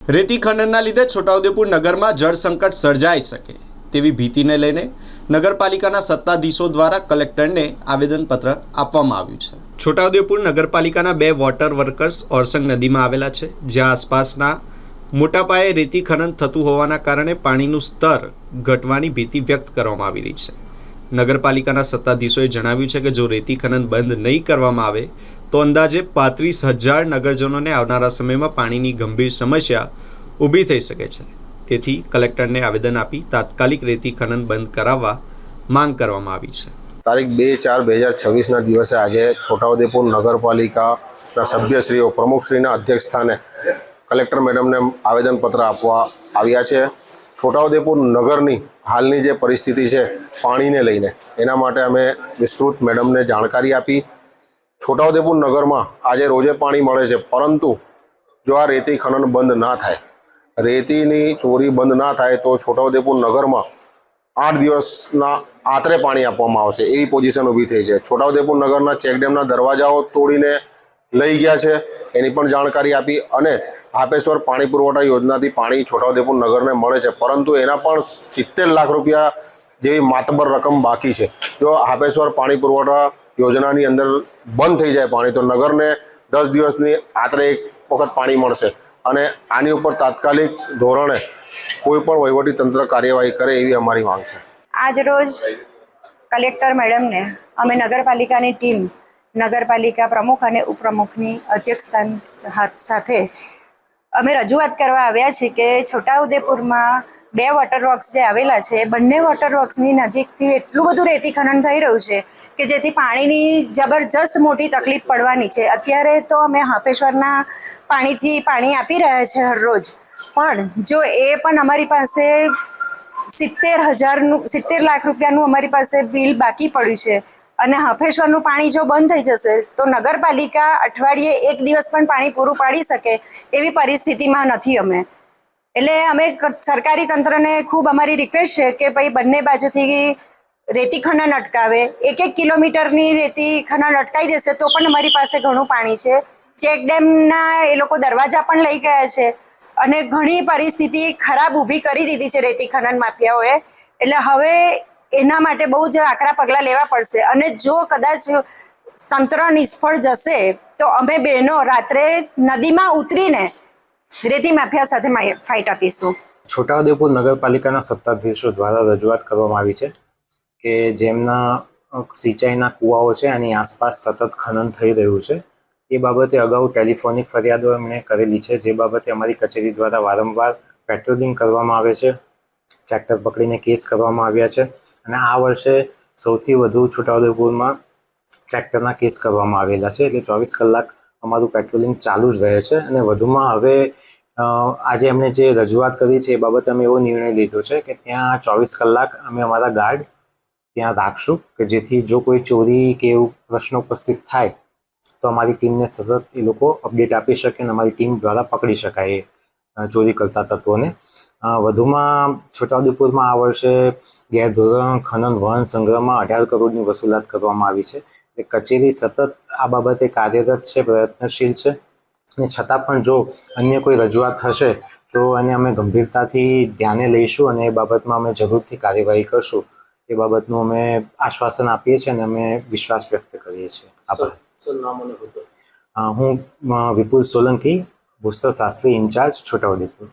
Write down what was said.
રેતી ખનનના લીધે છોટાઉદેપુર નગરમાં જળ સંકટ સર્જાઈ શકે તેવી ભીતિને લઈને નગરપાલિકાના સત્તાધીશો દ્વારા કલેક્ટરને આવેદનપત્ર આપવામાં આવ્યું છે। છોટાઉદેપુર નગરપાલિકાના 2 વોટર વર્કર્સ ઓરસંગ નદીમાં આવેલા છે, જ્યાં આસપાસના મોટા પાયે રેતી ખનન થતું હોવાના કારણે પાણીનું સ્તર ઘટવાની ભીતિ વ્યક્ત કરવામાં આવી રહી છે। નગરપાલિકાના સત્તાધીશોએ જણાવ્યું છે કે જો રેતી ખનન બંધ નહીં કરવામાં આવે તો અંદાજે 35,000 નગરજનોને આવનારા સમયમાં પાણીની ગંભીર સમસ્યા ઊભી થઈ શકે છે। તેથી કલેક્ટરને આવેદન આપી તાત્કાલિક રેતી ખનન બંધ કરાવવા માંગ કરવામાં આવી છે। તારીખ 2/4/2026ના દિવસે આજે છોટાઉદેપુર નગરપાલિકાના સભ્યશ્રીઓ પ્રમુખશ્રીના અધ્યક્ષસ્થાને કલેક્ટર મેડમને આવેદનપત્ર આપવા આવ્યા છે। છોટાઉદેપુર નગરની હાલની જે પરિસ્થિતિ છે પાણીને લઈને એના માટે અમે વિસ્તૃત મેડમને જાણકારી આપી। છોટાઉદેપુર નગરમાં આજે રોજે પાણી મળે છે, પરંતુ જો આ રેતી ખનન બંધ ના થાય, રેતીની ચોરી બંધ ના થાય તો છોટાઉદેપુર નગરમાં 8 દિવસના આતરે પાણી આપવામાં આવશે એવી પોઝિશન ઊભી થઈ છે। છોટાઉદેપુર નગરના ચેકડેમના દરવાજાઓ તોડીને લઈ ગયા છે એની પણ જાણકારી આપી અને હાપેશ્વર પાણી પુરવઠા યોજનાથી પાણી છોટાઉદેપુર નગરને મળે છે, પરંતુ એના પણ 70 લાખ રૂપિયા જેવી માતબર રકમ બાકી છે। જો હાપેશ્વર પાણી પુરવઠા યોજનાની અંદર બંધ થઈ જાય પાણી તો નગરને 10 દિવસની આતરે એક વખત પાણી મળશે અને આની ઉપર તાત્કાલિક ધોરણે કોઈ પણ વહીવટી તંત્ર કાર્યવાહી કરે એવી અમારી માંગ છે। આજ રોજ કલેક્ટર મેડમને અમે નગરપાલિકાની ટીમ નગરપાલિકા પ્રમુખ અને ઉપપ્રમુખની અધ્યક્ષસ્થાન સાથે અમે રજૂઆત કરવા આવ્યા છીએ કે છોટાઉદેપુરમાં 2 વોટર વર્ક્સ જે આવેલા છે, બંને વોટર વર્ક્સની નજીકથી એટલું બધું રેતી ખનન થઈ રહ્યું છે કે જેથી પાણીની જબરજસ્ત મોટી તકલીફ પડવાની છે। અત્યારે તો અમે હાપેશ્વરના પાણીથી પાણી આપી રહ્યા છે હરરોજ, પણ જો એ પણ અમારી પાસે 70 લાખ રૂપિયાનું અમારી પાસે બિલ બાકી પડ્યું છે અને હાપેશ્વરનું પાણી જો બંધ થઈ જશે તો નગરપાલિકા અઠવાડિયે 1 દિવસ પણ પાણી પૂરું પાડી શકે એવી પરિસ્થિતિમાં નથી અમે। એટલે અમે સરકારી તંત્રને ખૂબ અમારી રિક્વેસ્ટ છે કે ભાઈ બંને બાજુથી રેતી ખનન અટકાવે, 1 કિલોમીટરની રેતી ખનન અટકાવી દેશે તો પણ અમારી પાસે ઘણું પાણી છે। ચેક ડેમના એ લોકો દરવાજા પણ લઈ ગયા છે અને ઘણી પરિસ્થિતિ ખરાબ ઊભી કરી દીધી છે રેતી ખનન માફિયાઓએ। એટલે હવે એના માટે બહુ જ આકરા પગલાં લેવા પડશે અને જો કદાચ તંત્ર નિષ્ફળ જશે તો અમે બહેનો રાત્રે નદીમાં ઉતરીને રેતી માફિયા સાથે ફાઇટ આપીશું। છોટાઉદેપુર નગરપાલિકાના સત્તાધીશો દ્વારા રજૂઆત કરવામાં આવી છે કે જેમના સિંચાઈના કૂવાઓ છે એની આસપાસ સતત ખનન થઈ રહ્યું છે એ બાબતે અગાઉ ટેલિફોનિક ફરિયાદો એમણે કરેલી છે, જે બાબતે અમારી કચેરી દ્વારા વારંવાર પેટ્રોલિંગ કરવામાં આવે છે, ટ્રેક્ટર પકડીને કેસ કરવામાં આવ્યા છે અને આ વર્ષે સૌથી વધુ છોટાઉદેપુરમાં ટ્રેક્ટરના કેસ કરવામાં આવેલા છે। એટલે 24 કલાક અમારું પેટ્રોલિંગ ચાલુ જ રહે છે અને વધુમાં હવે આજે એમણે જે રજૂઆત કરી છે એ બાબતે અમે એવો નિર્ણય લીધો છે કે ત્યાં 24 કલાક અમે અમારા ગાર્ડ ત્યાં રાખશું કે જેથી જો કોઈ ચોરી કે એવું પ્રશ્ન ઉપસ્થિત થાય તો અમારી ટીમને સતત એ લોકો અપડેટ આપી શકે અને અમારી ટીમ દ્વારા પકડી શકાય એ ચોરી કરતા તત્વોને। વધુમાં છોટાઉદેપુરમાં આ વર્ષે ગેરધોરણ ખનન વહન સંગ્રહમાં 18 કરોડની વસૂલાત કરવામાં આવી છે। એટલે કચેરી સતત આ બાબતે કાર્યરત છે, પ્રયત્નશીલ છે અને છતાં પણ જો અન્ય કોઈ રજૂઆત હશે તો એને અમે ગંભીરતાથી ધ્યાને લઈશું અને એ બાબતમાં અમે જરૂરથી કાર્યવાહી કરશું એ બાબતનું અમે આશ્વાસન આપીએ છીએ અને અમે વિશ્વાસ વ્યક્ત કરીએ છીએ। આભાર। હું વિપુલ સોલંકી, ભૂસ્તરશાસ્ત્રી ઇન્ચાર્જ, છોટાઉદેપુર।